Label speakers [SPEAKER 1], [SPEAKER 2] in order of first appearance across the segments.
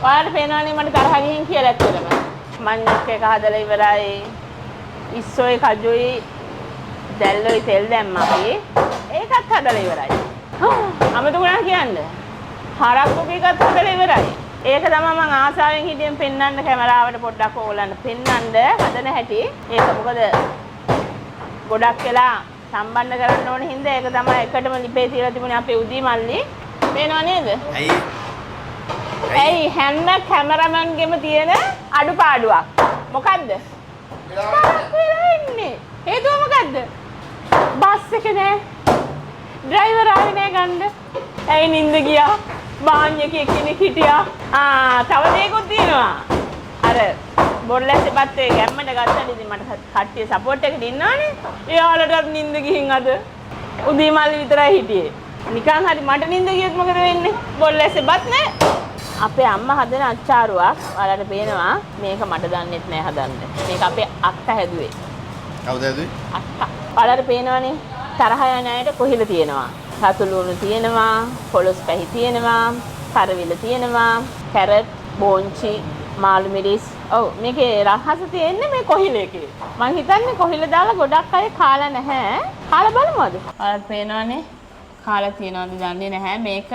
[SPEAKER 1] ඔයාලට පේනවනේ මට තරහ ගිහින් කියලා ඇත්තටම. මඤ්ඤොක් එක හදලා ඉවරයි. ඉස්සොයි කජුයි දැල්ලොයි තෙල් දැම්මා අපි. ඒකත් හදලා ඉවරයි. අමතකුණා කියන්නේ. හරක්කු කීකත් හදලා ඉවරයි. ඒක තමයි මම ආසාවෙන් හිටියෙන් පෙන්වන්න කැමරාවට පොඩ්ඩක් ඕගොල්ලන්ට පෙන්වන්න හදන හැටි. ඒක මොකද ගොඩක් වෙලා සම්බන්ධ කරන්න ඕන හින්දා ඒක තමයි එකටම ලිපේ තියලා තිබුණේ අපේ උදී මල්ලි. පේනව නේද? ඇයි හැම කැමරාමන්ගෙම තියෙන අඩුපාඩුවක්. මොකද්ද? වෙලා හේතුව මොකද්ද? බස් එක නෑ. ඩ්‍රයිවර් ආවේ නෑ ගන්න. ඇයි නින්ද ගියා? බාන් එකේ කෙනෙක් හිටියා. තව දෙයක්ත් තියෙනවා. අර බොරලැස්සේ පත්තේ ගැම්මට ගත්තා ඉතින් මට කට්ටිය සපෝට් එකට ඉන්නවනේ. එයාලටත් නින්ද ගිහින් අද උදේ මල්ලි විතරයි හිටියේ. නිකන් හරි මට නින්ද ගියොත් මොකද වෙන්නේ? බොරලැස්සේ බත් නෑ. අපේ අම්මා හදන අච්චාරුවක් ඔයාලට පේනවා. මේක මට දන්නෙත් නෑ හදන්න. මේක අපේ අක්කා හැදුවේ.
[SPEAKER 2] කවුද හැදුවේ?
[SPEAKER 1] අක්කා. ඔයාලට පේනවනේ තරහ යන අයට කොහිල තියෙනවා. සතු ලුණු තියෙනවා, පොලොස් පැහි තියෙනවා, කරවිල තියෙනවා, කැරට්, බෝංචි, මාළු මිරිස්. ඔව් මේකේ රහස තියෙන්නේ මේ කොහිල එකේ. මං හිතන්නේ කොහිල දාලා ගොඩක් අය කාලා නැහැ. කාලා බලමුද? ඔයාලට පේනවනේ කාලා තියෙනවද දන්නේ නැහැ. මේක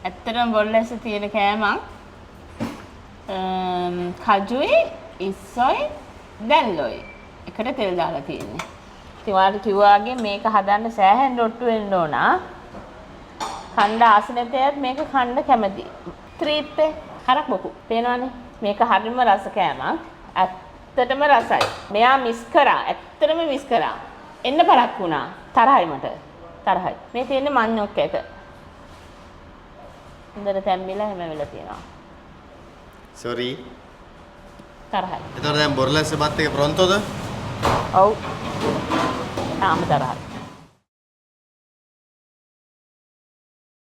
[SPEAKER 1] ඇත්තටම බොරලැස්ස තියෙන කෑමක්. කජුයි, ඉස්සොයි, දැල්ලොයි. එකට තෙල් දාලා තියෙන්නේ. ඉතින් ඔයාලට කිව්වා වගේ මේක හදන්න සෑහෙන රොට්ටු වෙන්න ඕන. කණ්ඩ ආසනෙතයත් මේක කණ්ඩ කැමති. ත්‍රිප්පේ හරක් බොකු. පේනවනේ? මේක හරිම රස කෑමක්. ඇත්තටම රසයි. මෙයා මිස් කරා. ඇත්තටම මිස් කරා. එන්න පරක් වුණා. තරහයි මට. තරහයි. මේ තියෙන්නේ මඤ්ඤොක් එක. හොඳට තැම්බිලා හැම වෙලාව තියෙනවා.
[SPEAKER 2] sorry.
[SPEAKER 1] තරහයි.
[SPEAKER 2] එතකොට දැන් බොරලැස්සේ බත් එක ප්‍රොන්තෝද?
[SPEAKER 1] ඔව්. තාම තරහයි.